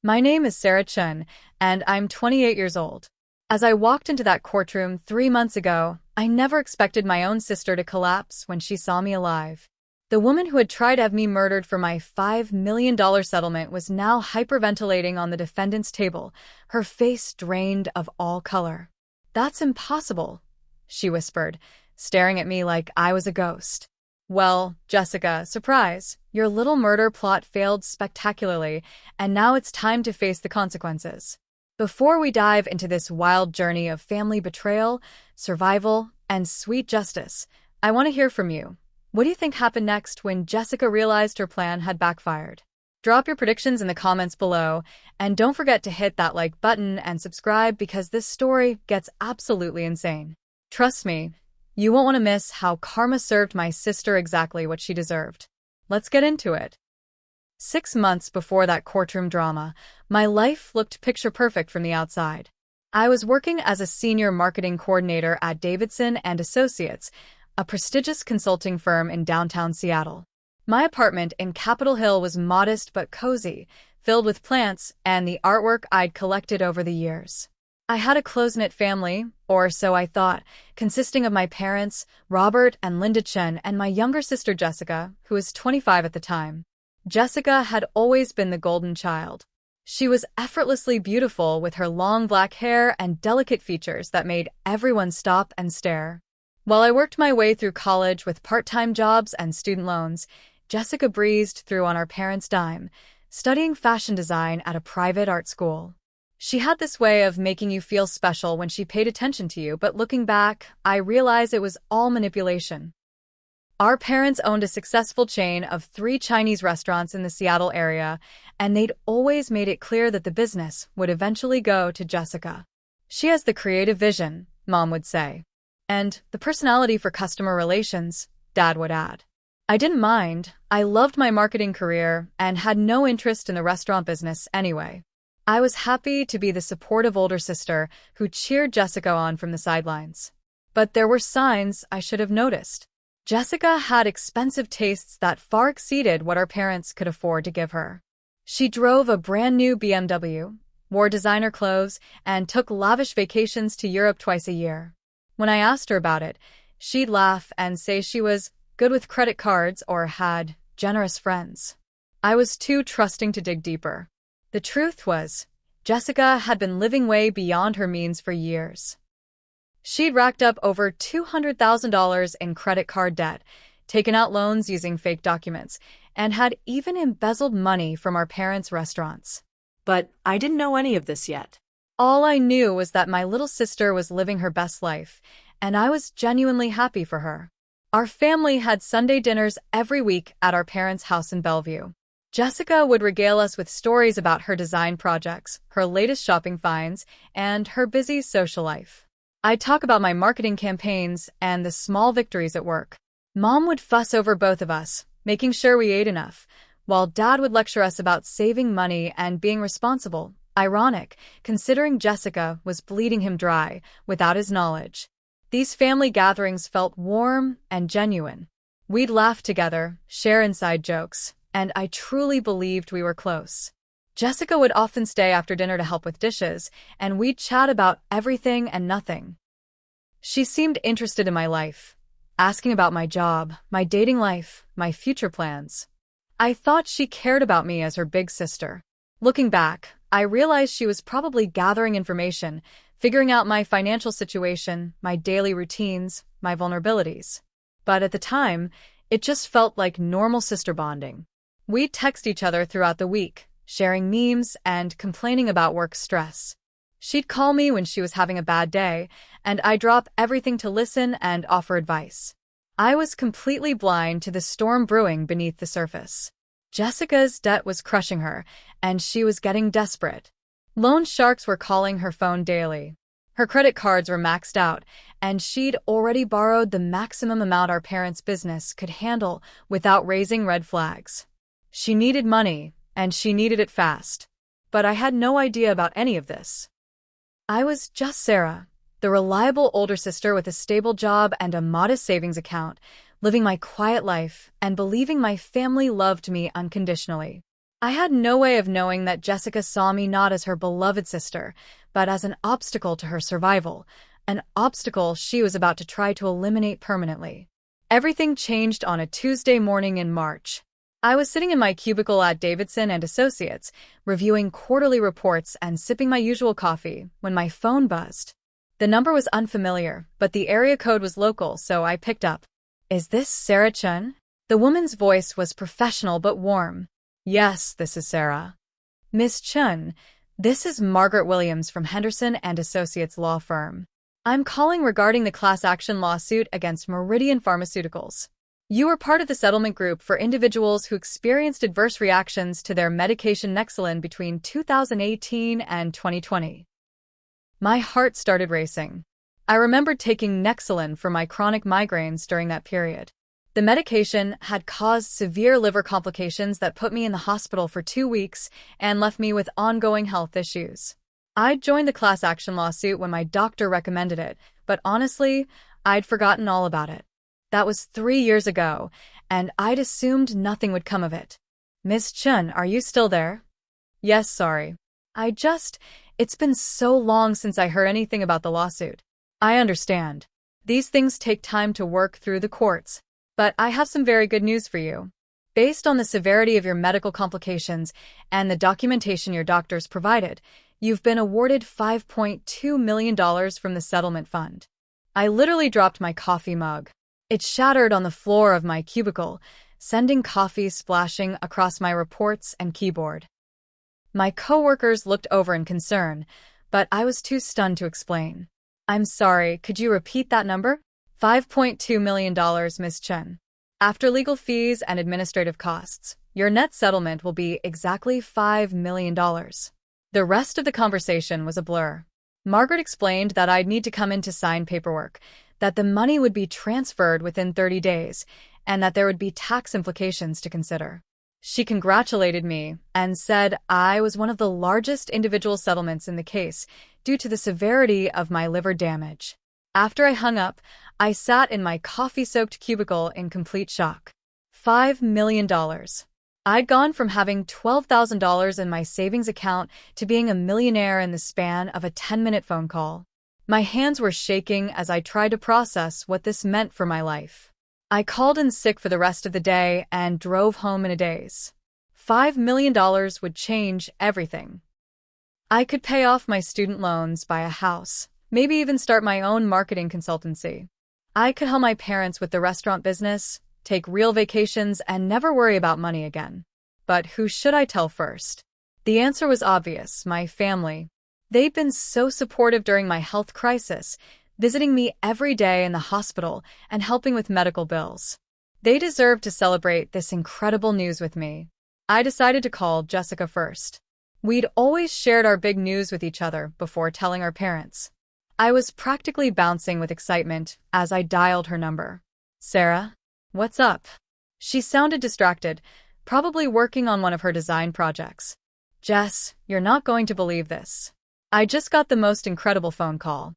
My name is Sarah Chun, and I'm 28 years old. As I walked into that courtroom 3 months ago, I never expected my own sister to collapse when she saw me alive. The woman who had tried to have me murdered for my $5 million settlement was now hyperventilating on the defendant's table, her face drained of all color. "That's impossible," she whispered, staring at me like I was a ghost. "Well, Jessica, surprise, your little murder plot failed spectacularly, and now it's time to face the consequences." Before we dive into this wild journey of family betrayal, survival, and sweet justice, I want to hear from you. What do you think happened next when Jessica realized her plan had backfired? Drop your predictions in the comments below, and don't forget to hit that like button and subscribe because this story gets absolutely insane. Trust me, you won't want to miss how karma served my sister exactly what she deserved. Let's get into it. 6 months before that courtroom drama, my life looked picture perfect from the outside. I was working as a senior marketing coordinator at Davidson and Associates, a prestigious consulting firm in downtown Seattle. My apartment in Capitol Hill was modest but cozy, filled with plants and the artwork I'd collected over the years. I had a close-knit family, or so I thought, consisting of my parents, Robert and Linda Chen, and my younger sister Jessica, who was 25 at the time. Jessica had always been the golden child. She was effortlessly beautiful with her long black hair and delicate features that made everyone stop and stare. While I worked my way through college with part-time jobs and student loans, Jessica breezed through on our parents' dime, studying fashion design at a private art school. She had this way of making you feel special when she paid attention to you, but looking back, I realize it was all manipulation. Our parents owned a successful chain of 3 Chinese restaurants in the Seattle area, and they'd always made it clear that the business would eventually go to Jessica. "She has the creative vision," Mom would say. "And the personality for customer relations," Dad would add. I didn't mind. I loved my marketing career and had no interest in the restaurant business anyway. I was happy to be the supportive older sister who cheered Jessica on from the sidelines. But there were signs I should have noticed. Jessica had expensive tastes that far exceeded what our parents could afford to give her. She drove a brand new BMW, wore designer clothes, and took lavish vacations to Europe twice a year. When I asked her about it, she'd laugh and say she was good with credit cards or had generous friends. I was too trusting to dig deeper. The truth was, Jessica had been living way beyond her means for years. She'd racked up over $200,000 in credit card debt, taken out loans using fake documents, and had even embezzled money from our parents' restaurants. But I didn't know any of this yet. All I knew was that my little sister was living her best life, and I was genuinely happy for her. Our family had Sunday dinners every week at our parents' house in Bellevue. Jessica would regale us with stories about her design projects, her latest shopping finds, and her busy social life. I'd talk about my marketing campaigns and the small victories at work. Mom would fuss over both of us, making sure we ate enough, while Dad would lecture us about saving money and being responsible. Ironic, considering Jessica was bleeding him dry without his knowledge. These family gatherings felt warm and genuine. We'd laugh together, share inside jokes, and I truly believed we were close. Jessica would often stay after dinner to help with dishes, and we'd chat about everything and nothing. She seemed interested in my life, asking about my job, my dating life, my future plans. I thought she cared about me as her big sister. Looking back, I realized she was probably gathering information, figuring out my financial situation, my daily routines, my vulnerabilities. But at the time, it just felt like normal sister bonding. We'd text each other throughout the week, sharing memes and complaining about work stress. She'd call me when she was having a bad day, and I'd drop everything to listen and offer advice. I was completely blind to the storm brewing beneath the surface. Jessica's debt was crushing her, and she was getting desperate. Loan sharks were calling her phone daily. Her credit cards were maxed out, and she'd already borrowed the maximum amount our parents' business could handle without raising red flags. She needed money, and she needed it fast. But I had no idea about any of this. I was just Sarah, the reliable older sister with a stable job and a modest savings account, living my quiet life and believing my family loved me unconditionally. I had no way of knowing that Jessica saw me not as her beloved sister, but as an obstacle to her survival, an obstacle she was about to try to eliminate permanently. Everything changed on a Tuesday morning in March. I was sitting in my cubicle at Davidson and Associates, reviewing quarterly reports and sipping my usual coffee, when my phone buzzed. The number was unfamiliar, but the area code was local, so I picked up. "Is this Sarah Chun?" The woman's voice was professional but warm. "Yes, this is Sarah." "Miss Chun, this is Margaret Williams from Henderson and Associates law firm. I'm calling regarding the class action lawsuit against Meridian Pharmaceuticals. You were part of the settlement group for individuals who experienced adverse reactions to their medication Nexalin between 2018 and 2020. My heart started racing. I remembered taking Nexalin for my chronic migraines during that period. The medication had caused severe liver complications that put me in the hospital for 2 weeks and left me with ongoing health issues. I'd joined the class action lawsuit when my doctor recommended it, but honestly, I'd forgotten all about it. That was 3 years ago, and I'd assumed nothing would come of it. "Miss Chun, are you still there?" "Yes, sorry. It's been so long since I heard anything about the lawsuit." "I understand. These things take time to work through the courts. But I have some very good news for you. Based on the severity of your medical complications and the documentation your doctors provided, you've been awarded $5.2 million from the settlement fund." I literally dropped my coffee mug. It shattered on the floor of my cubicle, sending coffee splashing across my reports and keyboard. My coworkers looked over in concern, but I was too stunned to explain. "I'm sorry, could you repeat that number?" $5.2 million, Miss Chen. After legal fees and administrative costs, your net settlement will be exactly $5 million. The rest of the conversation was a blur. Margaret explained that I'd need to come in to sign paperwork, that the money would be transferred within 30 days, and that there would be tax implications to consider. She congratulated me and said I was one of the largest individual settlements in the case due to the severity of my liver damage. After I hung up, I sat in my coffee-soaked cubicle in complete shock. $5 million. I'd gone from having $12,000 in my savings account to being a millionaire in the span of a 10-minute phone call. My hands were shaking as I tried to process what this meant for my life. I called in sick for the rest of the day and drove home in a daze. $5 million would change everything. I could pay off my student loans, buy a house, maybe even start my own marketing consultancy. I could help my parents with the restaurant business, take real vacations, and never worry about money again. But who should I tell first? The answer was obvious: my family. They'd been so supportive during my health crisis, visiting me every day in the hospital and helping with medical bills. They deserved to celebrate this incredible news with me. I decided to call Jessica first. We'd always shared our big news with each other before telling our parents. I was practically bouncing with excitement as I dialed her number. "Sarah? What's up?" She sounded distracted, probably working on one of her design projects. "Jess, you're not going to believe this. I just got the most incredible phone call."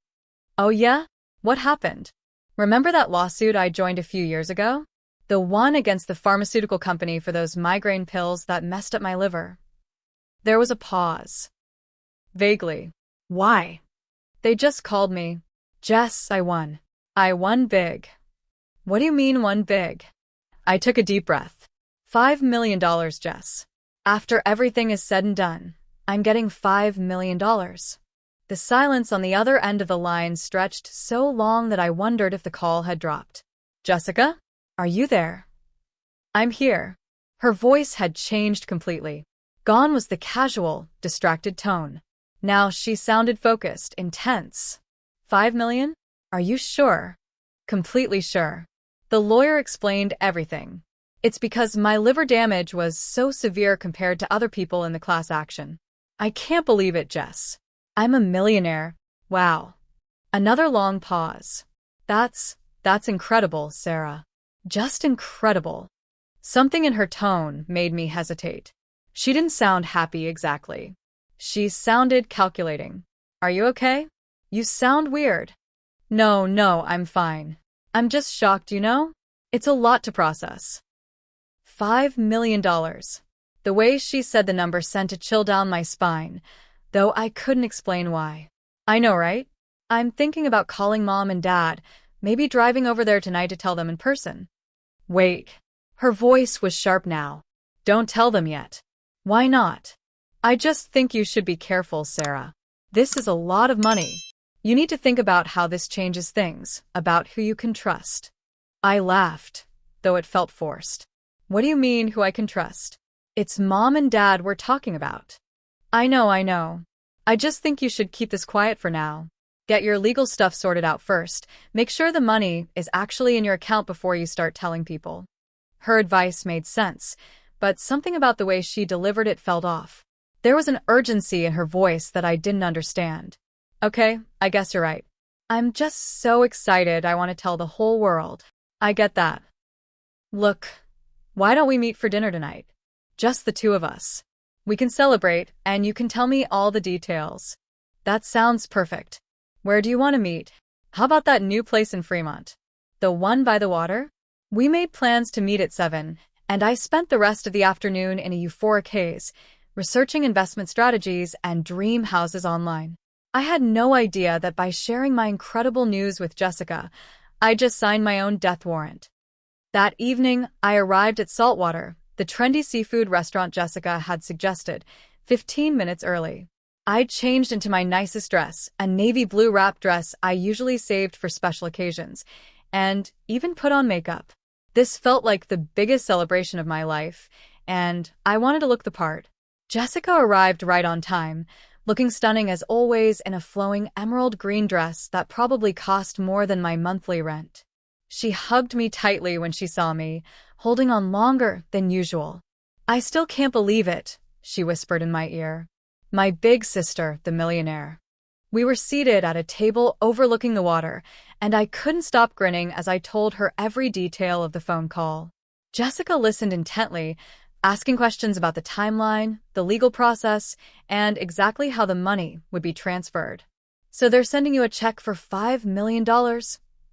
"Oh yeah? What happened?" "Remember that lawsuit I joined a few years ago? The one against the pharmaceutical company for those migraine pills that messed up my liver?" There was a pause. "Vaguely." Why? "They just called me. Jess, I won. I won big." "What do you mean won big?" I took a deep breath. $5 million, Jess. After everything is said and done, I'm getting $5 million. The silence on the other end of the line stretched so long that I wondered if the call had dropped. "Jessica? Are you there?" "I'm here." Her voice had changed completely. Gone was the casual, distracted tone. Now she sounded focused, intense. $5 million? Are you sure?" "Completely sure." The lawyer explained everything. "It's because my liver damage was so severe compared to other people in the class action." "I can't believe it, Jess. I'm a millionaire. Wow." Another long pause. That's incredible, Sarah. Just incredible." Something in her tone made me hesitate. She didn't sound happy exactly. She sounded calculating. "Are you okay? You sound weird." No, I'm fine. I'm just shocked, you know? It's a lot to process." $5 million. The way she said the number sent a chill down my spine, though I couldn't explain why. I know, right? I'm thinking about calling Mom and Dad, maybe driving over there tonight to tell them in person. Wait. Her voice was sharp now. Don't tell them yet. Why not? I just think you should be careful, Sarah. This is a lot of money. You need to think about how this changes things, about who you can trust. I laughed, though it felt forced. What do you mean, who I can trust? It's Mom and Dad we're talking about. I know. I just think you should keep this quiet for now. Get your legal stuff sorted out first. Make sure the money is actually in your account before you start telling people. Her advice made sense, but something about the way she delivered it felt off. There was an urgency in her voice that I didn't understand. Okay, I guess you're right. I'm just so excited I want to tell the whole world. I get that. Look, why don't we meet for dinner tonight? Just the two of us. We can celebrate, and you can tell me all the details. That sounds perfect. Where do you want to meet? How about that new place in Fremont? The one by the water? We made plans to meet at 7, and I spent the rest of the afternoon in a euphoric haze, researching investment strategies and dream houses online. I had no idea that by sharing my incredible news with Jessica, I just signed my own death warrant. That evening, I arrived at Saltwater, the trendy seafood restaurant Jessica had suggested, 15 minutes early. I'd changed into my nicest dress, a navy blue wrap dress I usually saved for special occasions, and even put on makeup. This felt like the biggest celebration of my life, and I wanted to look the part. Jessica arrived right on time, looking stunning as always in a flowing emerald green dress that probably cost more than my monthly rent. She hugged me tightly when she saw me, holding on longer than usual. I still can't believe it, she whispered in my ear. My big sister, the millionaire. We were seated at a table overlooking the water, and I couldn't stop grinning as I told her every detail of the phone call. Jessica listened intently, asking questions about the timeline, the legal process, and exactly how the money would be transferred. So they're sending you a check for $5 million?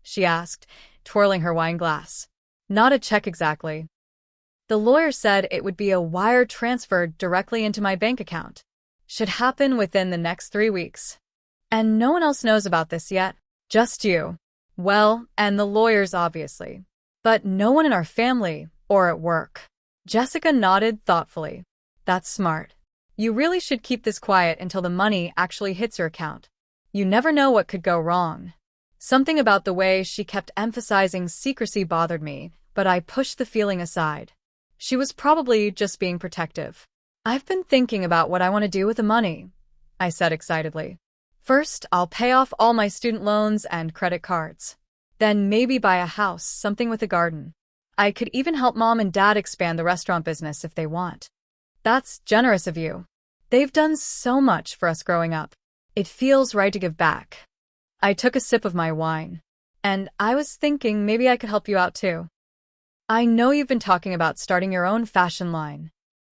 She asked, twirling her wine glass. Not a check exactly. The lawyer said it would be a wire transferred directly into my bank account. Should happen within the next 3 weeks. And no one else knows about this yet. Just you. Well, and the lawyers obviously. But no one in our family or at work. Jessica nodded thoughtfully. That's smart. You really should keep this quiet until the money actually hits your account. You never know what could go wrong. Something about the way she kept emphasizing secrecy bothered me, but I pushed the feeling aside. She was probably just being protective. I've been thinking about what I want to do with the money, I said excitedly. First, I'll pay off all my student loans and credit cards. Then maybe buy a house, something with a garden. I could even help Mom and Dad expand the restaurant business if they want. That's generous of you. They've done so much for us growing up. It feels right to give back. I took a sip of my wine. And I was thinking maybe I could help you out too. I know you've been talking about starting your own fashion line.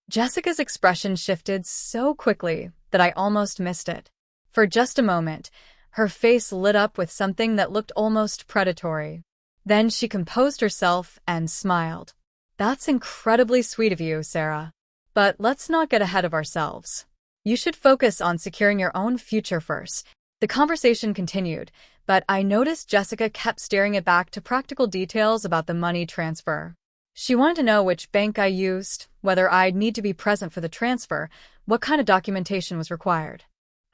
Jessica's expression shifted so quickly that I almost missed it. For just a moment, her face lit up with something that looked almost predatory. Then she composed herself and smiled. That's incredibly sweet of you, Sarah. But let's not get ahead of ourselves. You should focus on securing your own future first. The conversation continued, but I noticed Jessica kept steering it back to practical details about the money transfer. She wanted to know which bank I used, whether I'd need to be present for the transfer, what kind of documentation was required.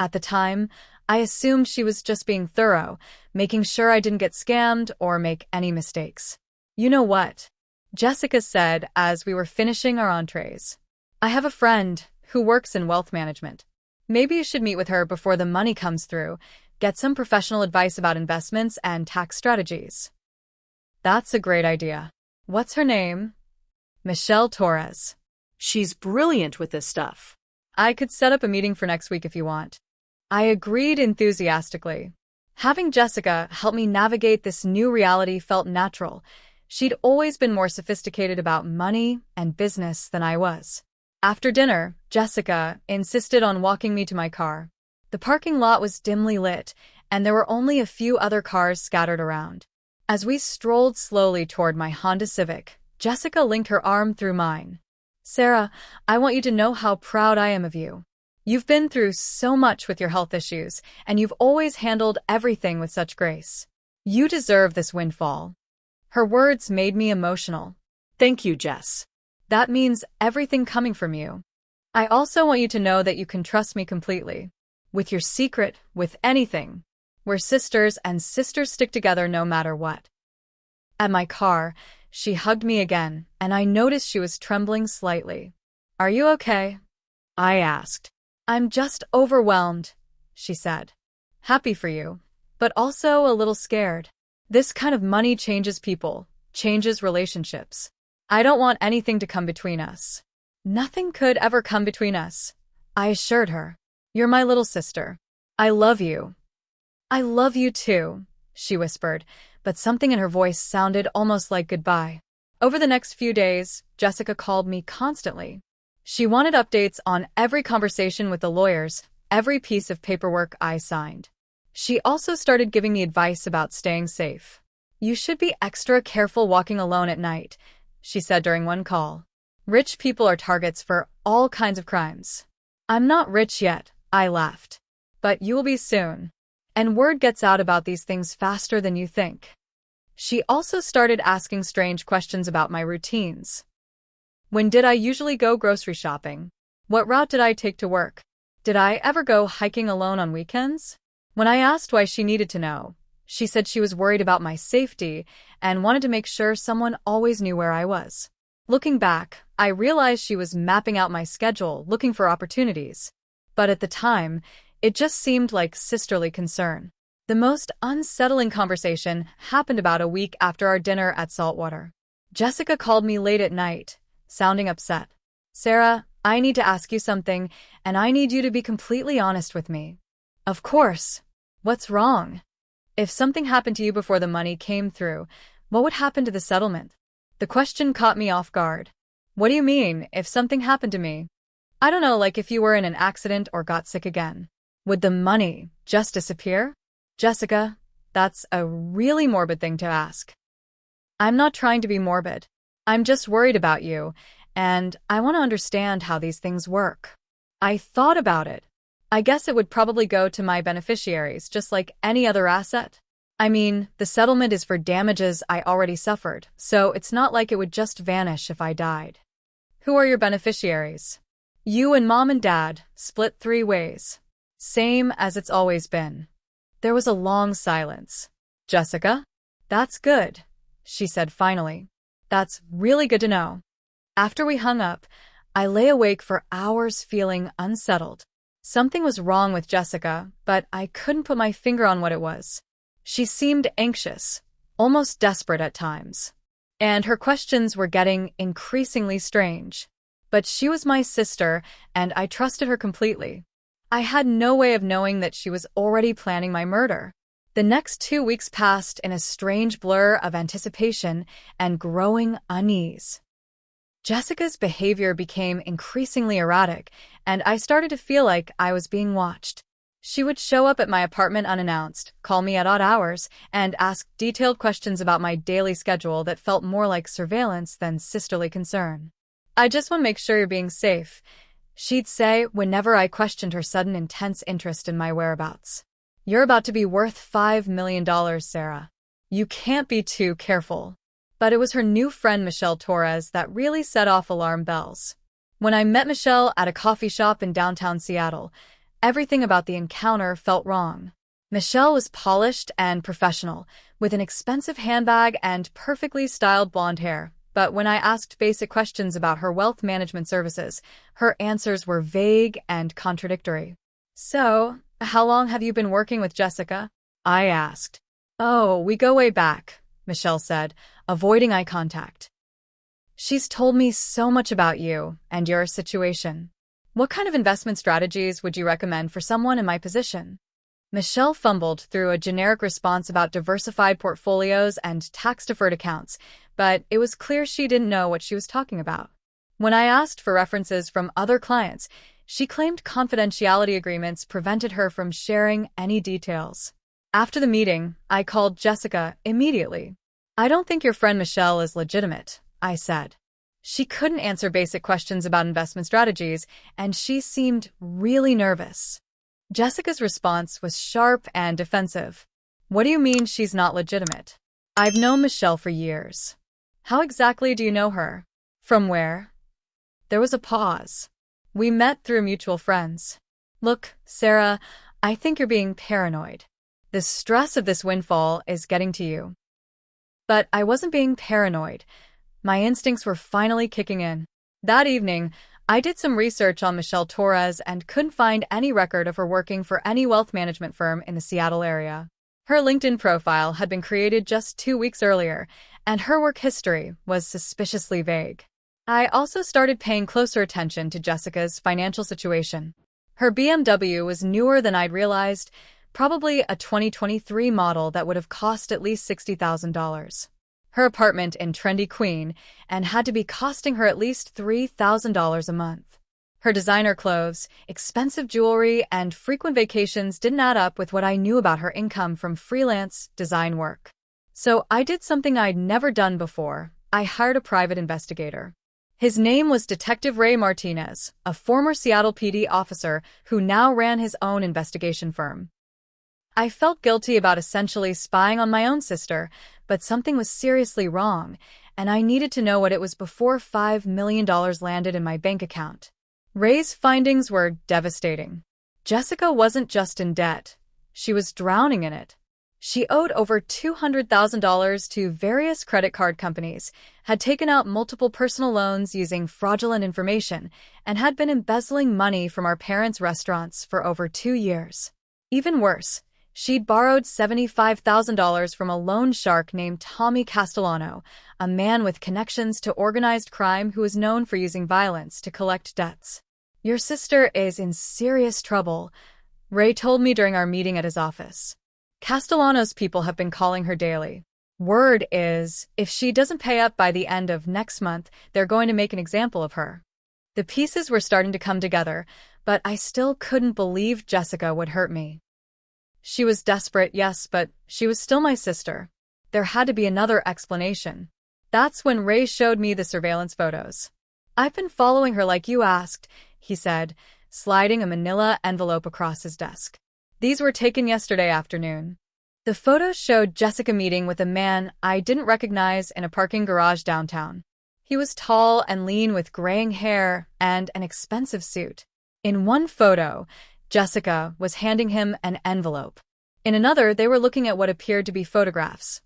At the time, I assumed she was just being thorough, making sure I didn't get scammed or make any mistakes. You know what? Jessica said as we were finishing our entrees. I have a friend who works in wealth management. Maybe you should meet with her before the money comes through, get some professional advice about investments and tax strategies. That's a great idea. What's her name? Michelle Torres. She's brilliant with this stuff. I could set up a meeting for next week if you want. I agreed enthusiastically. Having Jessica help me navigate this new reality felt natural. She'd always been more sophisticated about money and business than I was. After dinner, Jessica insisted on walking me to my car. The parking lot was dimly lit, and there were only a few other cars scattered around. As we strolled slowly toward my Honda Civic, Jessica linked her arm through mine. Sarah, I want you to know how proud I am of you. You've been through so much with your health issues, and you've always handled everything with such grace. You deserve this windfall. Her words made me emotional. Thank you, Jess. That means everything coming from you. I also want you to know that you can trust me completely. With your secret, with anything. We're sisters, and sisters stick together no matter what. At my car, she hugged me again, and I noticed she was trembling slightly. Are you okay? I asked. I'm just overwhelmed, she said. Happy for you, but also a little scared. This kind of money changes people, changes relationships. I don't want anything to come between us. Nothing could ever come between us, I assured her. You're my little sister. I love you. I love you too, she whispered, but something in her voice sounded almost like goodbye. Over the next few days, Jessica called me constantly. She wanted updates on every conversation with the lawyers, every piece of paperwork I signed. She also started giving me advice about staying safe. You should be extra careful walking alone at night, she said during one call. Rich people are targets for all kinds of crimes. I'm not rich yet, I laughed. But you will be soon. And word gets out about these things faster than you think. She also started asking strange questions about my routines. When did I usually go grocery shopping? What route did I take to work? Did I ever go hiking alone on weekends? When I asked why she needed to know, she said she was worried about my safety and wanted to make sure someone always knew where I was. Looking back, I realized she was mapping out my schedule, looking for opportunities. But at the time, it just seemed like sisterly concern. The most unsettling conversation happened about a week after our dinner at Saltwater. Jessica called me late at night, sounding upset. Sarah, I need to ask you something, and I need you to be completely honest with me. Of course. What's wrong? If something happened to you before the money came through, what would happen to the settlement? The question caught me off guard. What do you mean, if something happened to me? I don't know, like if you were in an accident or got sick again. Would the money just disappear? Jessica, that's a really morbid thing to ask. I'm not trying to be morbid. I'm just worried about you, and I want to understand how these things work. I thought about it. I guess it would probably go to my beneficiaries, just like any other asset. I mean, the settlement is for damages I already suffered, so it's not like it would just vanish if I died. Who are your beneficiaries? You and Mom and Dad, split 3 ways. Same as it's always been. There was a long silence. Jessica? That's good, she said finally. That's really good to know. After we hung up, I lay awake for hours feeling unsettled. Something was wrong with Jessica, but I couldn't put my finger on what it was. She seemed anxious, almost desperate at times. And her questions were getting increasingly strange. But she was my sister, and I trusted her completely. I had no way of knowing that she was already planning my murder. The next 2 weeks passed in a strange blur of anticipation and growing unease. Jessica's behavior became increasingly erratic, and I started to feel like I was being watched. She would show up at my apartment unannounced, call me at odd hours, and ask detailed questions about my daily schedule that felt more like surveillance than sisterly concern. I just want to make sure you're being safe, she'd say whenever I questioned her sudden intense interest in my whereabouts. You're about to be worth $5 million, Sarah. You can't be too careful. But it was her new friend Michelle Torres that really set off alarm bells. When I met Michelle at a coffee shop in downtown Seattle, everything about the encounter felt wrong. Michelle was polished and professional, with an expensive handbag and perfectly styled blonde hair. But when I asked basic questions about her wealth management services, her answers were vague and contradictory. So, how long have you been working with Jessica? I asked. Oh, we go way back, Michelle said, avoiding eye contact. She's told me so much about you and your situation. What kind of investment strategies would you recommend for someone in my position? Michelle fumbled through a generic response about diversified portfolios and tax-deferred accounts, but it was clear she didn't know what she was talking about. When I asked for references from other clients, she claimed confidentiality agreements prevented her from sharing any details. After the meeting, I called Jessica immediately. I don't think your friend Michelle is legitimate, I said. She couldn't answer basic questions about investment strategies, and she seemed really nervous. Jessica's response was sharp and defensive. What do you mean she's not legitimate? I've known Michelle for years. How exactly do you know her? From where? There was a pause. We met through mutual friends. Look, Sarah, I think you're being paranoid. The stress of this windfall is getting to you. But I wasn't being paranoid. My instincts were finally kicking in. That evening, I did some research on Michelle Torres and couldn't find any record of her working for any wealth management firm in the Seattle area. Her LinkedIn profile had been created just 2 weeks earlier, and her work history was suspiciously vague. I also started paying closer attention to Jessica's financial situation. Her BMW was newer than I'd realized, probably a 2023 model that would have cost at least $60,000. Her apartment in trendy Queen and had to be costing her at least $3,000 a month. Her designer clothes, expensive jewelry, and frequent vacations didn't add up with what I knew about her income from freelance design work. So I did something I'd never done before. I hired a private investigator. His name was Detective Ray Martinez, a former Seattle PD officer who now ran his own investigation firm. I felt guilty about essentially spying on my own sister, but something was seriously wrong, and I needed to know what it was before $5 million landed in my bank account. Ray's findings were devastating. Jessica wasn't just in debt. She was drowning in it. She owed over $200,000 to various credit card companies, had taken out multiple personal loans using fraudulent information, and had been embezzling money from our parents' restaurants for over 2 years. Even worse, she'd borrowed $75,000 from a loan shark named Tommy Castellano, a man with connections to organized crime who was known for using violence to collect debts. Your sister is in serious trouble, Ray told me during our meeting at his office. Castellano's people have been calling her daily. Word is, if she doesn't pay up by the end of next month, they're going to make an example of her. The pieces were starting to come together, but I still couldn't believe Jessica would hurt me. She was desperate, yes, but she was still my sister. There had to be another explanation. That's when Ray showed me the surveillance photos. I've been following her like you asked, he said, sliding a manila envelope across his desk. These were taken yesterday afternoon. The photos showed Jessica meeting with a man I didn't recognize in a parking garage downtown. He was tall and lean with graying hair and an expensive suit. In one photo, Jessica was handing him an envelope. In another, they were looking at what appeared to be photographs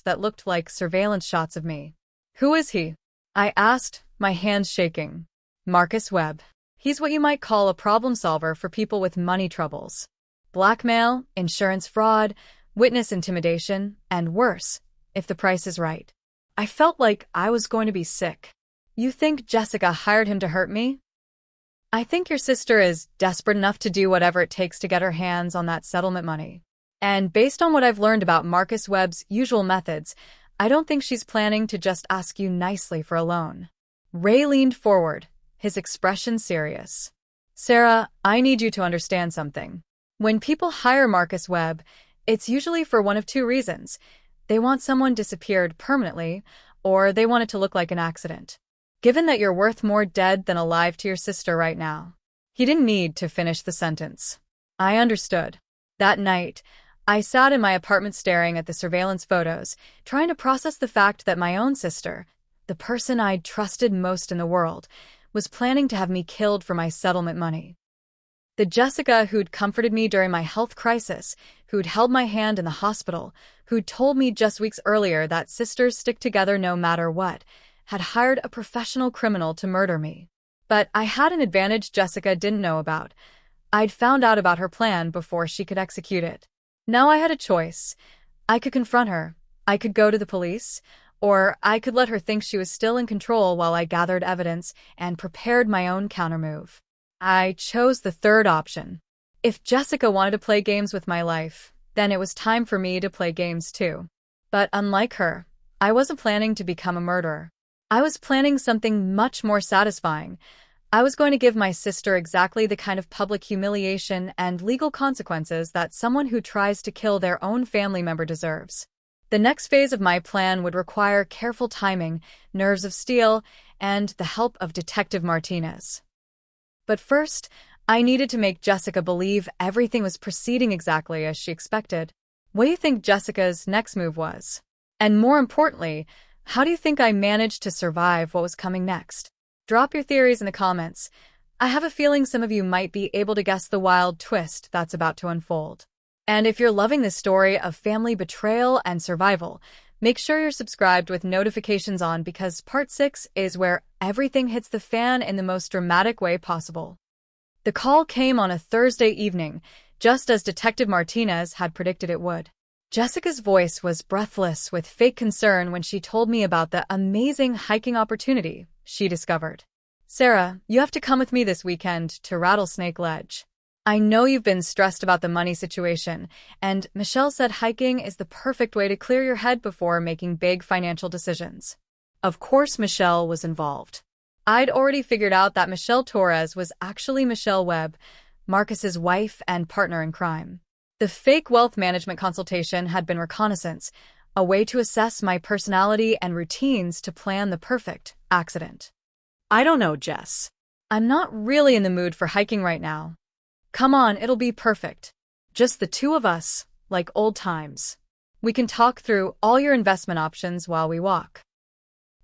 that looked like surveillance shots of me. Who is he? I asked, my hands shaking. Marcus Webb. He's what you might call a problem solver for people with money troubles. Blackmail, insurance fraud, witness intimidation, and worse, if the price is right. I felt like I was going to be sick. You think Jessica hired him to hurt me? I think your sister is desperate enough to do whatever it takes to get her hands on that settlement money. And based on what I've learned about Marcus Webb's usual methods, I don't think she's planning to just ask you nicely for a loan. Ray leaned forward, his expression serious. Sarah, I need you to understand something. When people hire Marcus Webb, it's usually for one of two reasons. They want someone disappeared permanently, or they want it to look like an accident. Given that you're worth more dead than alive to your sister right now. He didn't need to finish the sentence. I understood. That night, I sat in my apartment staring at the surveillance photos, trying to process the fact that my own sister, the person I'd trusted most in the world, was planning to have me killed for my settlement money. The Jessica who'd comforted me during my health crisis, who'd held my hand in the hospital, who'd told me just weeks earlier that sisters stick together no matter what, had hired a professional criminal to murder me. But I had an advantage Jessica didn't know about. I'd found out about her plan before she could execute it. Now I had a choice. I could confront her, I could go to the police, or I could let her think she was still in control while I gathered evidence and prepared my own countermove. I chose the third option. If Jessica wanted to play games with my life, then it was time for me to play games too. But unlike her, I wasn't planning to become a murderer. I was planning something much more satisfying. I was going to give my sister exactly the kind of public humiliation and legal consequences that someone who tries to kill their own family member deserves. The next phase of my plan would require careful timing, nerves of steel, and the help of Detective Martinez. But first, I needed to make Jessica believe everything was proceeding exactly as she expected. What do you think Jessica's next move was? And more importantly, how do you think I managed to survive what was coming next? Drop your theories in the comments. I have a feeling some of you might be able to guess the wild twist that's about to unfold. And if you're loving this story of family betrayal and survival, make sure you're subscribed with notifications on because part 6 is where everything hits the fan in the most dramatic way possible. The call came on a Thursday evening, just as Detective Martinez had predicted it would. Jessica's voice was breathless with fake concern when she told me about the amazing hiking opportunity she discovered. "Sarah, you have to come with me this weekend to Rattlesnake Ledge. I know you've been stressed about the money situation, and Michelle said hiking is the perfect way to clear your head before making big financial decisions." Of course Michelle was involved. I'd already figured out that Michelle Torres was actually Michelle Webb, Marcus's wife and partner in crime. The fake wealth management consultation had been reconnaissance, a way to assess my personality and routines to plan the perfect accident. I don't know, Jess. I'm not really in the mood for hiking right now. Come on, it'll be perfect. Just the two of us, like old times. We can talk through all your investment options while we walk.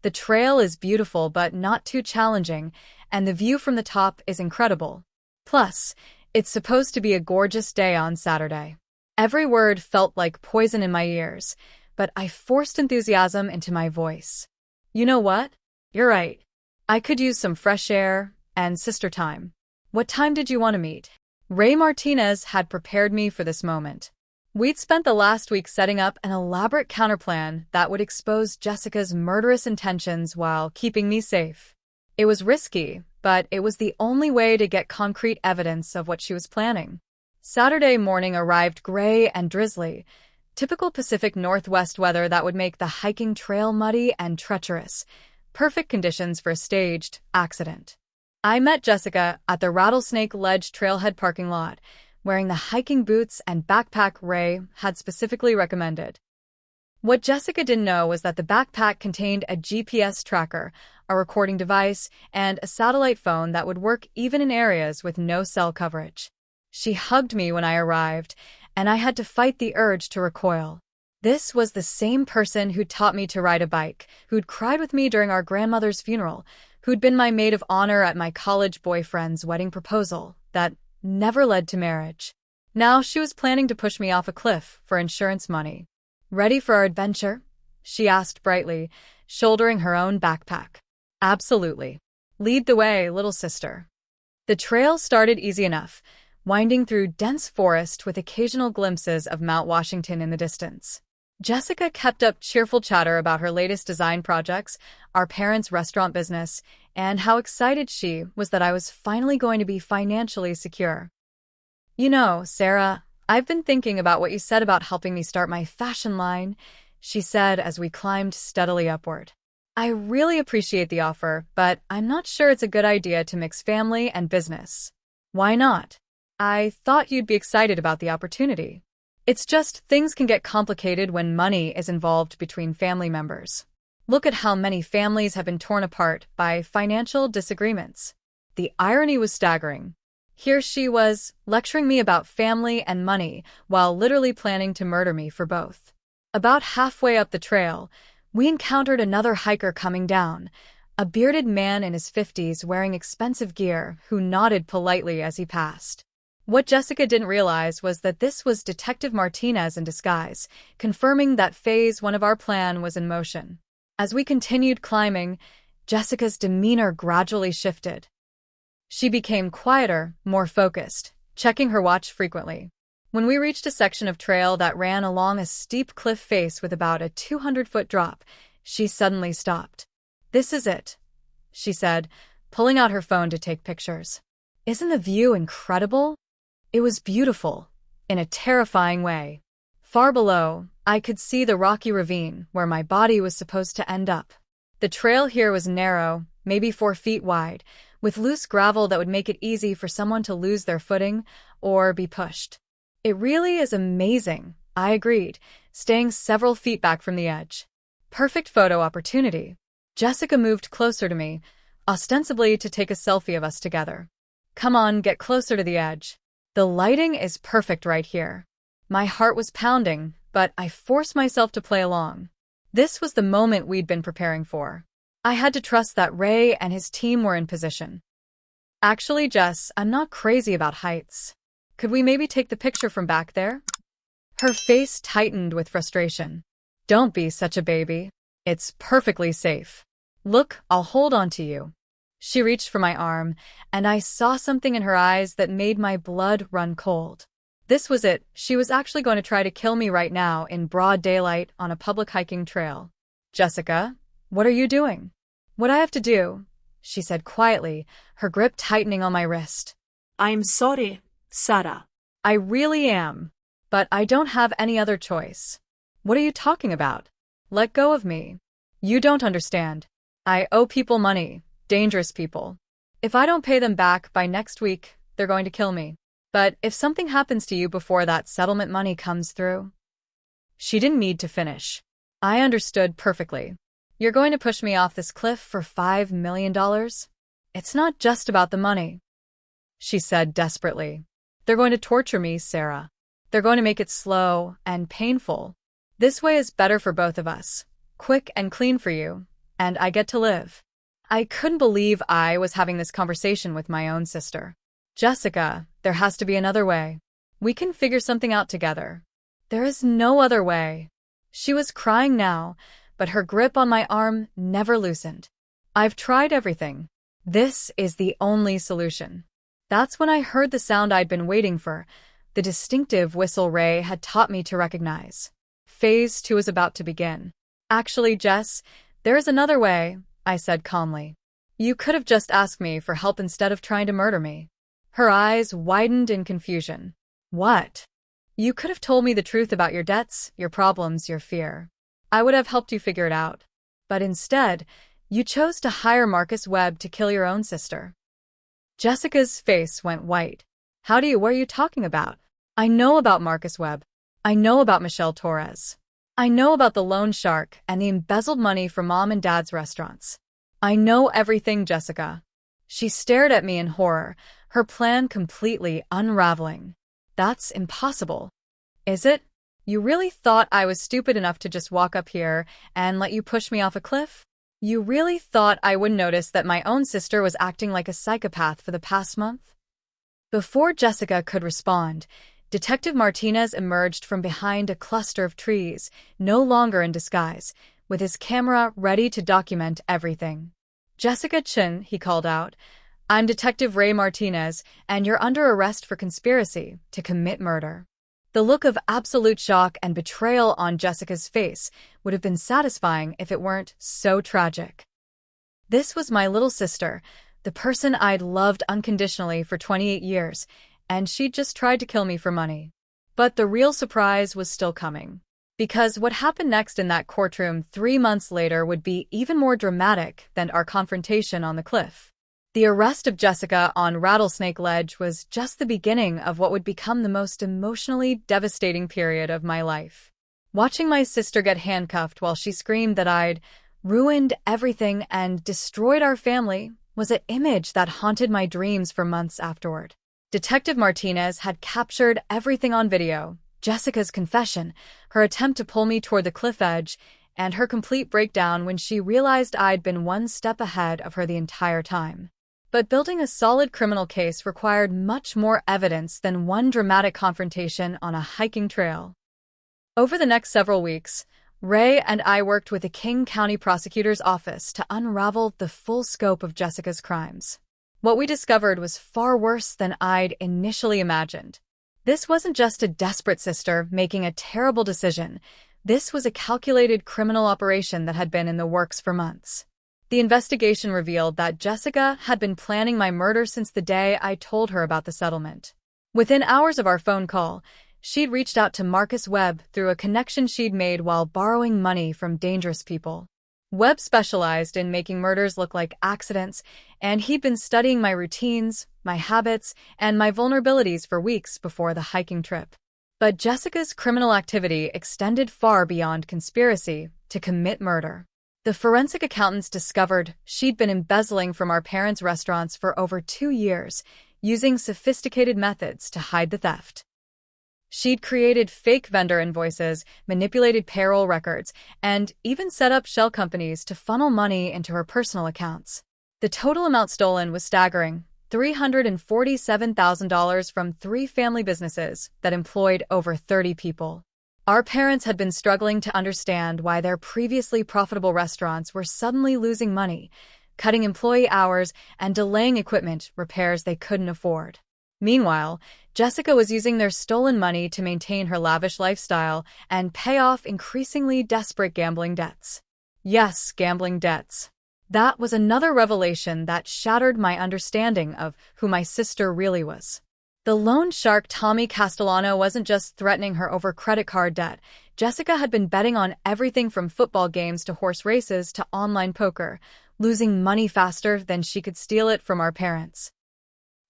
The trail is beautiful but not too challenging, and the view from the top is incredible. Plus, it's supposed to be a gorgeous day on Saturday. Every word felt like poison in my ears, but I forced enthusiasm into my voice. You know what? You're right. I could use some fresh air and sister time. What time did you want to meet? Ray Martinez had prepared me for this moment. We'd spent the last week setting up an elaborate counterplan that would expose Jessica's murderous intentions while keeping me safe. It was risky, but it was the only way to get concrete evidence of what she was planning. Saturday morning arrived gray and drizzly, typical Pacific Northwest weather that would make the hiking trail muddy and treacherous, perfect conditions for a staged accident. I met Jessica at the Rattlesnake Ledge trailhead parking lot, wearing the hiking boots and backpack Ray had specifically recommended. What Jessica didn't know was that the backpack contained a GPS tracker, a recording device, and a satellite phone that would work even in areas with no cell coverage. She hugged me when I arrived, and I had to fight the urge to recoil. This was the same person who'd taught me to ride a bike, who'd cried with me during our grandmother's funeral, who'd been my maid of honor at my college boyfriend's wedding proposal that never led to marriage. Now she was planning to push me off a cliff for insurance money. "Ready for our adventure?" she asked brightly, shouldering her own backpack. "Absolutely. Lead the way, little sister." The trail started easy enough, winding through dense forest with occasional glimpses of Mount Washington in the distance. Jessica kept up cheerful chatter about her latest design projects, our parents' restaurant business, and how excited she was that I was finally going to be financially secure. "You know, Sarah, I've been thinking about what you said about helping me start my fashion line," she said as we climbed steadily upward. "I really appreciate the offer, but I'm not sure it's a good idea to mix family and business." "Why not?" "I thought you'd be excited about the opportunity." "It's just things can get complicated when money is involved between family members. Look at how many families have been torn apart by financial disagreements." The irony was staggering. Here she was, lecturing me about family and money while literally planning to murder me for both. About halfway up the trail, we encountered another hiker coming down, a bearded man in his 50s wearing expensive gear who nodded politely as he passed. What Jessica didn't realize was that this was Detective Martinez in disguise, confirming that phase 1 of our plan was in motion. As we continued climbing, Jessica's demeanor gradually shifted. She became quieter, more focused, checking her watch frequently. When we reached a section of trail that ran along a steep cliff face with about a 200-foot drop, she suddenly stopped. "This is it," she said, pulling out her phone to take pictures. "Isn't the view incredible?" It was beautiful, in a terrifying way. Far below, I could see the rocky ravine where my body was supposed to end up. The trail here was narrow, maybe 4 feet wide, with loose gravel that would make it easy for someone to lose their footing or be pushed. "It really is amazing," I agreed, staying several feet back from the edge. Perfect photo opportunity. Jessica moved closer to me, ostensibly to take a selfie of us together. Come on, get closer to the edge. The lighting is perfect right here. My heart was pounding, but I forced myself to play along. This was the moment we'd been preparing for. I had to trust that Ray and his team were in position. Actually, Jess, I'm not crazy about heights. Could we maybe take the picture from back there? Her face tightened with frustration. Don't be such a baby. It's perfectly safe. Look, I'll hold on to you. She reached for my arm, and I saw something in her eyes that made my blood run cold. This was it. She was actually going to try to kill me right now in broad daylight on a public hiking trail. Jessica, what are you doing? What I have to do, she said quietly, her grip tightening on my wrist. I'm sorry, Sarah. I really am. But I don't have any other choice. What are you talking about? Let go of me. You don't understand. I owe people money, dangerous people. If I don't pay them back by next week, they're going to kill me. But if something happens to you before that settlement money comes through... She didn't need to finish. I understood perfectly. You're going to push me off this cliff for $5 million? It's not just about the money, she said desperately. They're going to torture me, Sarah. They're going to make it slow and painful. This way is better for both of us. Quick and clean for you, and I get to live. I couldn't believe I was having this conversation with my own sister. Jessica, there has to be another way. We can figure something out together. There is no other way. She was crying now, but her grip on my arm never loosened. I've tried everything. This is the only solution. That's when I heard the sound I'd been waiting for, the distinctive whistle Ray had taught me to recognize. Phase 2 is about to begin. Actually, Jess, there is another way, I said calmly. You could have just asked me for help instead of trying to murder me. Her eyes widened in confusion. What? You could have told me the truth about your debts, your problems, your fear. I would have helped you figure it out. But instead, you chose to hire Marcus Webb to kill your own sister. Jessica's face went white. What are you talking about? I know about Marcus Webb. I know about Michelle Torres. I know about the loan shark and the embezzled money from Mom and Dad's restaurants. I know everything, Jessica. She stared at me in horror, her plan completely unraveling. That's impossible. Is it? You really thought I was stupid enough to just walk up here and let you push me off a cliff? You really thought I wouldn't notice that my own sister was acting like a psychopath for the past month? Before Jessica could respond, Detective Martinez emerged from behind a cluster of trees, no longer in disguise, with his camera ready to document everything. Jessica Chin, he called out. I'm Detective Ray Martinez, and you're under arrest for conspiracy to commit murder. The look of absolute shock and betrayal on Jessica's face would have been satisfying if it weren't so tragic. This was my little sister, the person I'd loved unconditionally for 28 years, and she'd just tried to kill me for money. But the real surprise was still coming. Because what happened next in that courtroom 3 months later would be even more dramatic than our confrontation on the cliff. The arrest of Jessica on Rattlesnake Ledge was just the beginning of what would become the most emotionally devastating period of my life. Watching my sister get handcuffed while she screamed that I'd ruined everything and destroyed our family was an image that haunted my dreams for months afterward. Detective Martinez had captured everything on video: Jessica's confession, her attempt to pull me toward the cliff edge, and her complete breakdown when she realized I'd been one step ahead of her the entire time. But building a solid criminal case required much more evidence than one dramatic confrontation on a hiking trail. Over the next several weeks, Ray and I worked with the King County Prosecutor's Office to unravel the full scope of Jessica's crimes. What we discovered was far worse than I'd initially imagined. This wasn't just a desperate sister making a terrible decision. This was a calculated criminal operation that had been in the works for months. The investigation revealed that Jessica had been planning my murder since the day I told her about the settlement. Within hours of our phone call, she'd reached out to Marcus Webb through a connection she'd made while borrowing money from dangerous people. Webb specialized in making murders look like accidents, and he'd been studying my routines, my habits, and my vulnerabilities for weeks before the hiking trip. But Jessica's criminal activity extended far beyond conspiracy to commit murder. The forensic accountants discovered she'd been embezzling from our parents' restaurants for over 2 years, using sophisticated methods to hide the theft. She'd created fake vendor invoices, manipulated payroll records, and even set up shell companies to funnel money into her personal accounts. The total amount stolen was staggering, $347,000 from 3 family businesses that employed over 30 people. Our parents had been struggling to understand why their previously profitable restaurants were suddenly losing money, cutting employee hours and delaying equipment repairs they couldn't afford. Meanwhile, Jessica was using their stolen money to maintain her lavish lifestyle and pay off increasingly desperate gambling debts. Yes, gambling debts. That was another revelation that shattered my understanding of who my sister really was. The loan shark Tommy Castellano wasn't just threatening her over credit card debt. Jessica had been betting on everything from football games to horse races to online poker, losing money faster than she could steal it from our parents.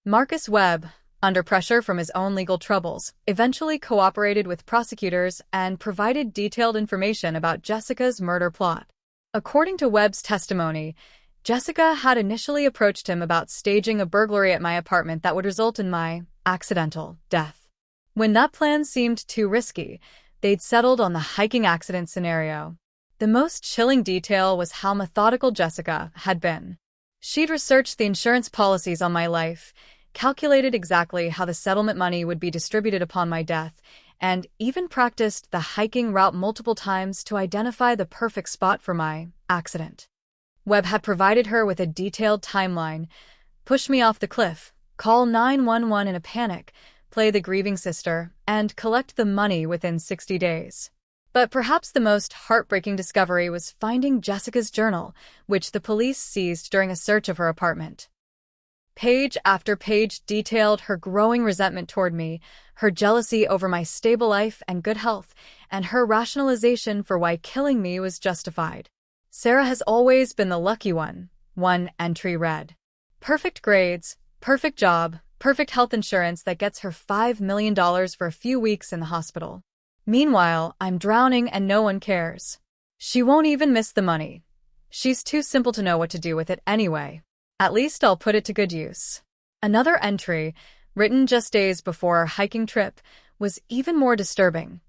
Marcus Webb, under pressure from his own legal troubles, eventually cooperated with prosecutors and provided detailed information about Jessica's murder plot. According to Webb's testimony, Jessica had initially approached him about staging a burglary at my apartment that would result in my accidental death. When that plan seemed too risky, they'd settled on the hiking accident scenario. The most chilling detail was how methodical Jessica had been. She'd researched the insurance policies on my life, calculated exactly how the settlement money would be distributed upon my death, and even practiced the hiking route multiple times to identify the perfect spot for my accident. Webb had provided her with a detailed timeline: push me off the cliff, call 911 in a panic, play the grieving sister, and collect the money within 60 days. But perhaps the most heartbreaking discovery was finding Jessica's journal, which the police seized during a search of her apartment. Page after page detailed her growing resentment toward me, her jealousy over my stable life and good health, and her rationalization for why killing me was justified. Sarah has always been the lucky one, one entry read. Perfect grades, perfect job, perfect health insurance that gets her $5 million for a few weeks in the hospital. Meanwhile, I'm drowning and no one cares. She won't even miss the money. She's too simple to know what to do with it anyway. At least I'll put it to good use. Another entry, written just days before our hiking trip, was even more disturbing.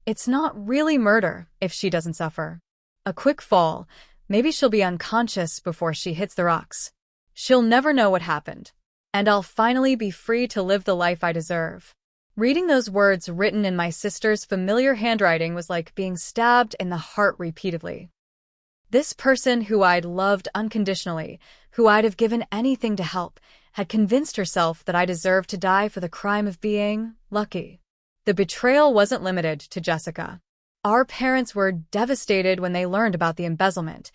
It's not really murder if she doesn't suffer. A quick fall, maybe she'll be unconscious before she hits the rocks. She'll never know what happened, and I'll finally be free to live the life I deserve. Reading those words written in my sister's familiar handwriting was like being stabbed in the heart repeatedly. This person who I'd loved unconditionally, who I'd have given anything to help, had convinced herself that I deserved to die for the crime of being lucky. The betrayal wasn't limited to Jessica. Our parents were devastated when they learned about the embezzlement,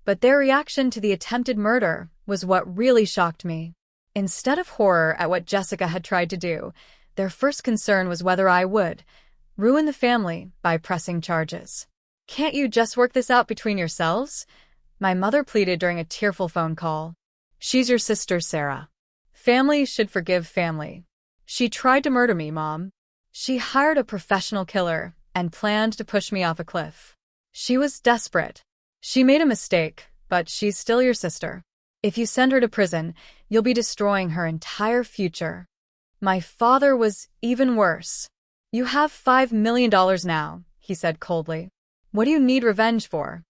but their reaction to the attempted murder was what really shocked me. Instead of horror at what Jessica had tried to do, their first concern was whether I would ruin the family by pressing charges. "Can't you just work this out between yourselves?" my mother pleaded during a tearful phone call. "She's your sister, Sarah. Family should forgive family. She tried to murder me, Mom. She hired a professional killer and planned to push me off a cliff. She was desperate. She made a mistake, but she's still your sister. If you send her to prison, you'll be destroying her entire future." My father was even worse. "You have $5 million now," he said coldly. "What do you need revenge for?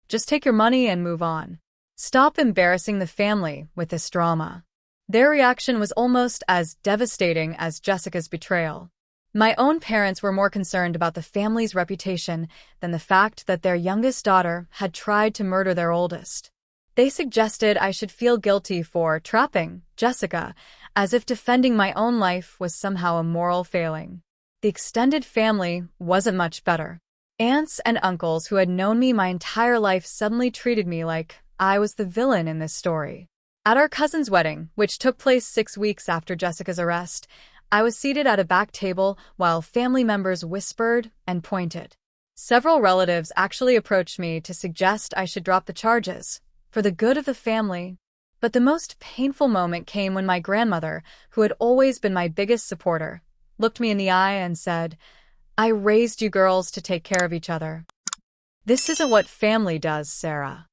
Just take your money and move on. Stop embarrassing the family with this drama." Their reaction was almost as devastating as Jessica's betrayal. My own parents were more concerned about the family's reputation than the fact that their youngest daughter had tried to murder their oldest. They suggested I should feel guilty for trapping Jessica, as if defending my own life was somehow a moral failing. The extended family wasn't much better. Aunts and uncles who had known me my entire life suddenly treated me like I was the villain in this story. At our cousin's wedding, which took place 6 weeks after Jessica's arrest, I was seated at a back table while family members whispered and pointed. Several relatives actually approached me to suggest I should drop the charges, for the good of the family. But the most painful moment came when my grandmother, who had always been my biggest supporter, looked me in the eye, and said, "I raised you girls to take care of each other. This isn't what family does, Sarah."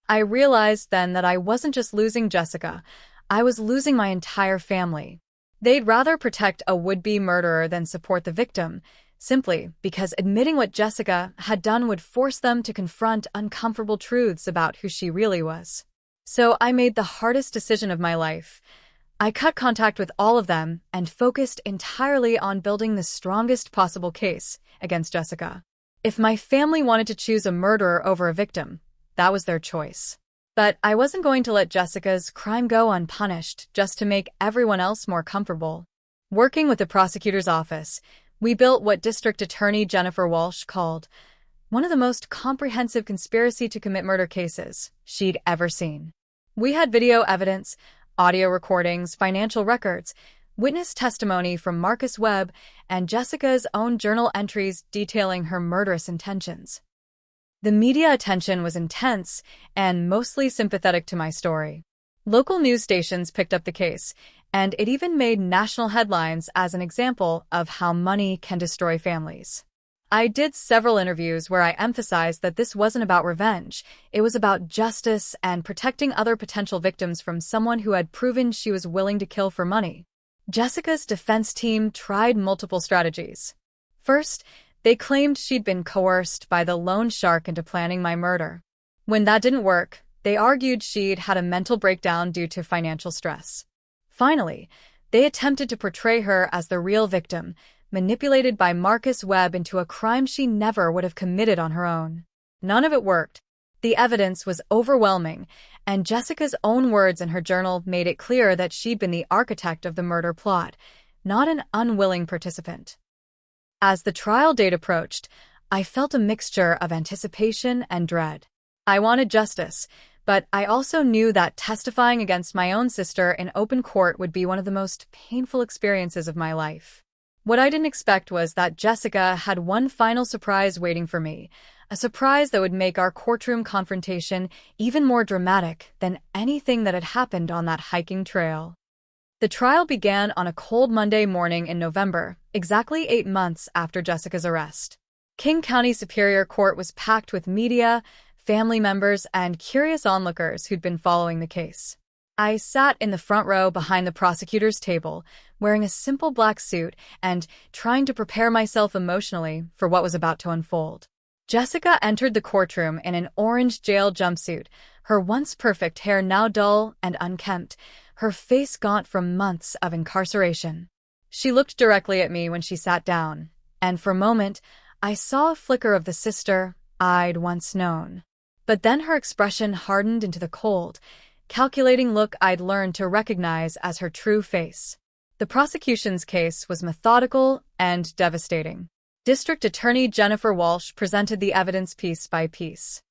I realized then that I wasn't just losing Jessica, I was losing my entire family. They'd rather protect a would-be murderer than support the victim, simply because admitting what Jessica had done would force them to confront uncomfortable truths about who she really was. So I made the hardest decision of my life. I cut contact with all of them and focused entirely on building the strongest possible case against Jessica. If my family wanted to choose a murderer over a victim, that was their choice. But I wasn't going to let Jessica's crime go unpunished just to make everyone else more comfortable. Working with the prosecutor's office, we built what District Attorney Jennifer Walsh called one of the most comprehensive conspiracy to commit murder cases she'd ever seen. We had video evidence, audio recordings, financial records, witness testimony from Marcus Webb, and Jessica's own journal entries detailing her murderous intentions. The media attention was intense and mostly sympathetic to my story. Local news stations picked up the case, and it even made national headlines as an example of how money can destroy families. I did several interviews where I emphasized that this wasn't about revenge, it was about justice and protecting other potential victims from someone who had proven she was willing to kill for money. Jessica's defense team tried multiple strategies. First, they claimed she'd been coerced by the loan shark into planning my murder. When that didn't work, they argued she'd had a mental breakdown due to financial stress. Finally, they attempted to portray her as the real victim, manipulated by Marcus Webb into a crime she never would have committed on her own. None of it worked. The evidence was overwhelming, and Jessica's own words in her journal made it clear that she'd been the architect of the murder plot, not an unwilling participant. As the trial date approached, I felt a mixture of anticipation and dread. I wanted justice, but I also knew that testifying against my own sister in open court would be one of the most painful experiences of my life. What I didn't expect was that Jessica had one final surprise waiting for me, a surprise that would make our courtroom confrontation even more dramatic than anything that had happened on that hiking trail. The trial began on a cold Monday morning in November, exactly 8 months after Jessica's arrest. King County Superior Court was packed with media, family members, and curious onlookers who'd been following the case. I sat in the front row behind the prosecutor's table, wearing a simple black suit and trying to prepare myself emotionally for what was about to unfold. Jessica entered the courtroom in an orange jail jumpsuit, her once perfect hair now dull and unkempt, her face gaunt from months of incarceration. She looked directly at me when she sat down, and for a moment, I saw a flicker of the sister I'd once known. But then her expression hardened into the cold, calculating look I'd learned to recognize as her true face. The prosecution's case was methodical and devastating. District Attorney Jennifer Walsh presented the evidence piece by piece.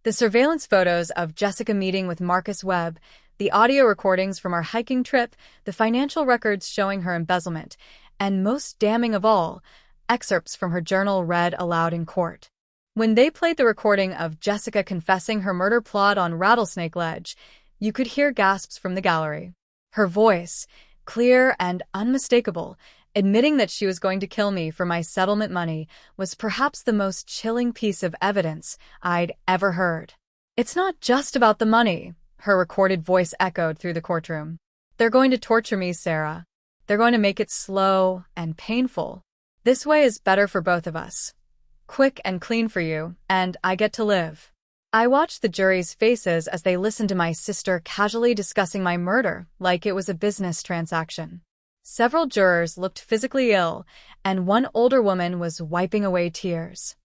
The surveillance photos of Jessica meeting with Marcus Webb, the audio recordings from our hiking trip, the financial records showing her embezzlement, and most damning of all, excerpts from her journal read aloud in court. When they played the recording of Jessica confessing her murder plot on Rattlesnake Ledge, you could hear gasps from the gallery. Her voice, clear and unmistakable, admitting that she was going to kill me for my settlement money, was perhaps the most chilling piece of evidence I'd ever heard. "It's not just about the money," her recorded voice echoed through the courtroom. "They're going to torture me, Sarah. They're going to make it slow and painful. This way is better for both of us. Quick and clean for you, and I get to live." I watched the jury's faces as they listened to my sister casually discussing my murder like it was a business transaction. Several jurors looked physically ill, and one older woman was wiping away tears.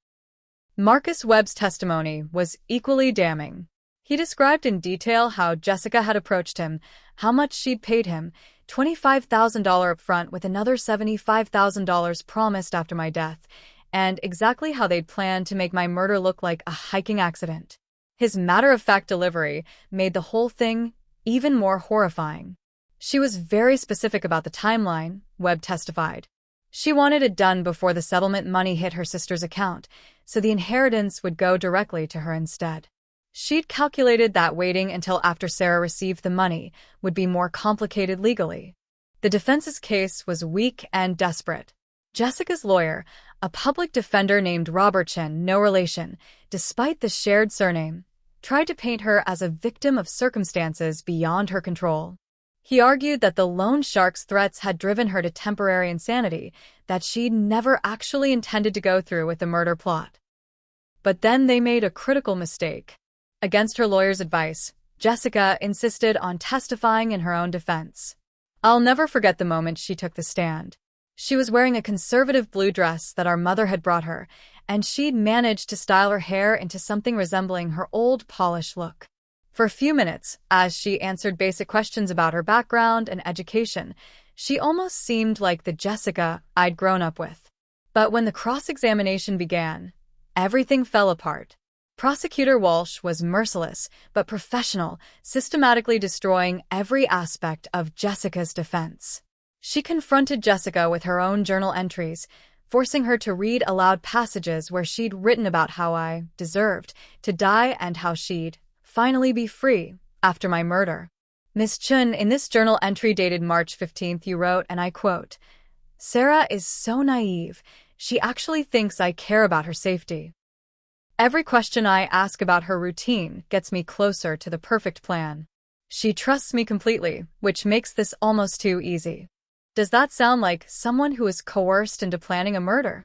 Marcus Webb's testimony was equally damning. He described in detail how Jessica had approached him, how much she'd paid him, $25,000 up front with another $75,000 promised after my death, and exactly how they'd planned to make my murder look like a hiking accident. His matter-of-fact delivery made the whole thing even more horrifying. She was very specific about the timeline, Webb testified. She wanted it done before the settlement money hit her sister's account, so the inheritance would go directly to her instead. She'd calculated that waiting until after Sarah received the money would be more complicated legally. The defense's case was weak and desperate. Jessica's lawyer, a public defender named Robertson, no relation, despite the shared surname, tried to paint her as a victim of circumstances beyond her control. He argued that the loan shark's threats had driven her to temporary insanity, that she'd never actually intended to go through with the murder plot. But then they made a critical mistake. Against her lawyer's advice, Jessica insisted on testifying in her own defense. I'll never forget the moment she took the stand. She was wearing a conservative blue dress that our mother had brought her, and she'd managed to style her hair into something resembling her old polished look. For a few minutes, as she answered basic questions about her background and education, she almost seemed like the Jessica I'd grown up with. But when the cross-examination began, everything fell apart. Prosecutor Walsh was merciless but professional, systematically destroying every aspect of Jessica's defense. She confronted Jessica with her own journal entries, forcing her to read aloud passages where she'd written about how I deserved to die and how she'd finally be free after my murder. Miss Chun, in this journal entry dated March 15th, you wrote, and I quote, "Sarah is so naive, she actually thinks I care about her safety. Every question I ask about her routine gets me closer to the perfect plan. She trusts me completely, which makes this almost too easy." Does that sound like someone who is coerced into planning a murder?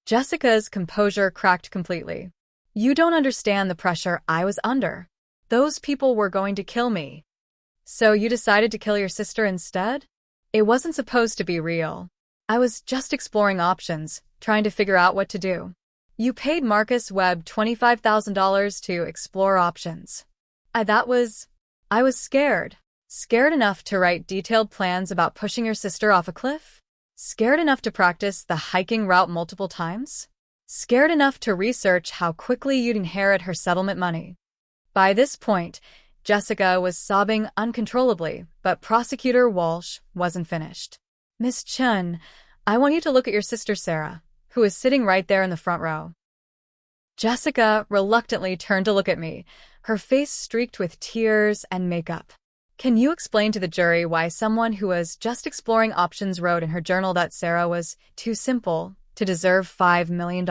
Jessica's composure cracked completely. You don't understand the pressure I was under. Those people were going to kill me. So you decided to kill your sister instead? It wasn't supposed to be real. I was just exploring options, trying to figure out what to do. You paid Marcus Webb $25,000 to explore options. I was scared. Scared enough to write detailed plans about pushing your sister off a cliff? Scared enough to practice the hiking route multiple times? Scared enough to research how quickly you'd inherit her settlement money? By this point, Jessica was sobbing uncontrollably, but Prosecutor Walsh wasn't finished. Miss Chun, I want you to look at your sister Sarah, who is sitting right there in the front row. Jessica reluctantly turned to look at me, her face streaked with tears and makeup. Can you explain to the jury why someone who was just exploring options wrote in her journal that Sarah was too simple to deserve $5 million?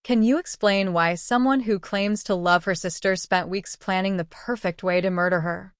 Can you explain why someone who claims to love her sister spent weeks planning the perfect way to murder her?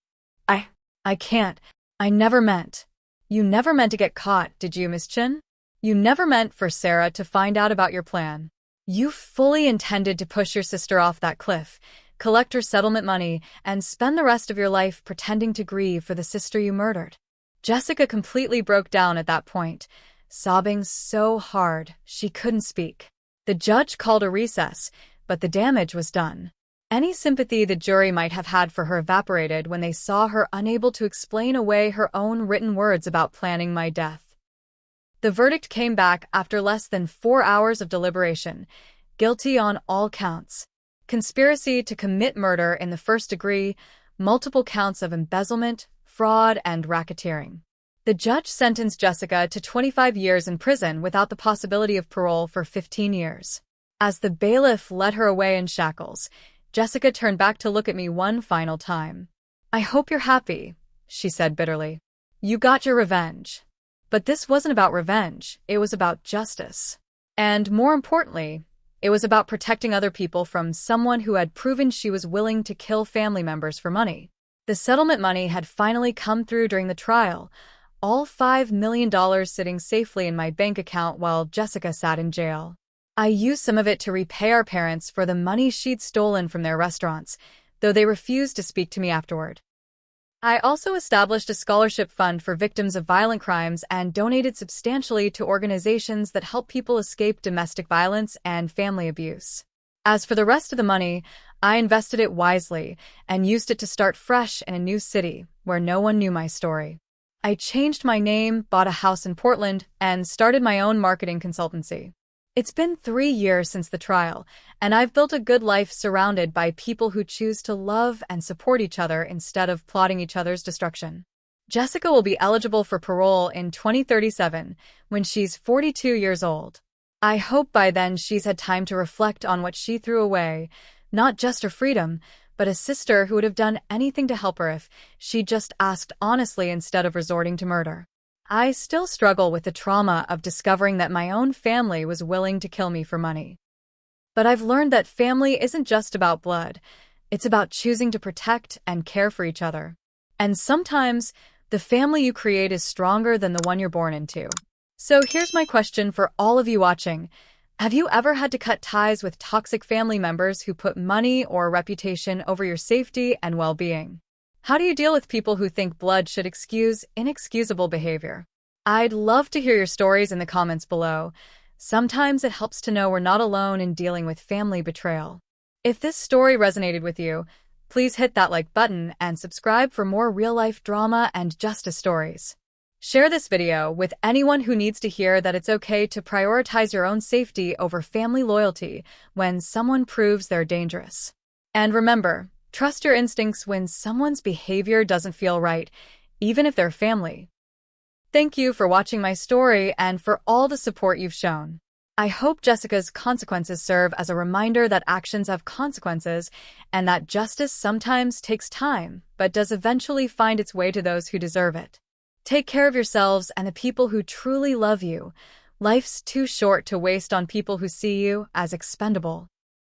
I can't. I never meant. You never meant to get caught, did you, Miss Chin? You never meant for Sarah to find out about your plan. You fully intended to push your sister off that cliff, collect her settlement money, and spend the rest of your life pretending to grieve for the sister you murdered. Jessica completely broke down at that point, sobbing so hard she couldn't speak. The judge called a recess, but the damage was done. Any sympathy the jury might have had for her evaporated when they saw her unable to explain away her own written words about planning my death. The verdict came back after less than 4 hours of deliberation, guilty on all counts. Conspiracy to commit murder in the first degree, multiple counts of embezzlement, fraud, and racketeering. The judge sentenced Jessica to 25 years in prison without the possibility of parole for 15 years. As the bailiff led her away in shackles, Jessica turned back to look at me one final time. I hope you're happy, she said bitterly. You got your revenge. But this wasn't about revenge, it was about justice. And more importantly, it was about protecting other people from someone who had proven she was willing to kill family members for money. The settlement money had finally come through during the trial, all $5 million sitting safely in my bank account while Jessica sat in jail. I used some of it to repay our parents for the money she'd stolen from their restaurants, though they refused to speak to me afterward. I also established a scholarship fund for victims of violent crimes and donated substantially to organizations that help people escape domestic violence and family abuse. As for the rest of the money, I invested it wisely and used it to start fresh in a new city where no one knew my story. I changed my name, bought a house in Portland, and started my own marketing consultancy. It's been 3 years since the trial, and I've built a good life surrounded by people who choose to love and support each other instead of plotting each other's destruction. Jessica will be eligible for parole in 2037, when she's 42 years old. I hope by then she's had time to reflect on what she threw away, not just her freedom, but a sister who would have done anything to help her if she'd just asked honestly instead of resorting to murder. I still struggle with the trauma of discovering that my own family was willing to kill me for money. But I've learned that family isn't just about blood. It's about choosing to protect and care for each other. And sometimes, the family you create is stronger than the one you're born into. So here's my question for all of you watching. Have you ever had to cut ties with toxic family members who put money or reputation over your safety and well-being? How do you deal with people who think blood should excuse inexcusable behavior? I'd love to hear your stories in the comments below. Sometimes it helps to know we're not alone in dealing with family betrayal. If this story resonated with you, please hit that like button and subscribe for more real-life drama and justice stories. Share this video with anyone who needs to hear that it's okay to prioritize your own safety over family loyalty when someone proves they're dangerous. And remember, trust your instincts when someone's behavior doesn't feel right, even if they're family. Thank you for watching my story and for all the support you've shown. I hope Jessica's consequences serve as a reminder that actions have consequences and that justice sometimes takes time, but does eventually find its way to those who deserve it. Take care of yourselves and the people who truly love you. Life's too short to waste on people who see you as expendable.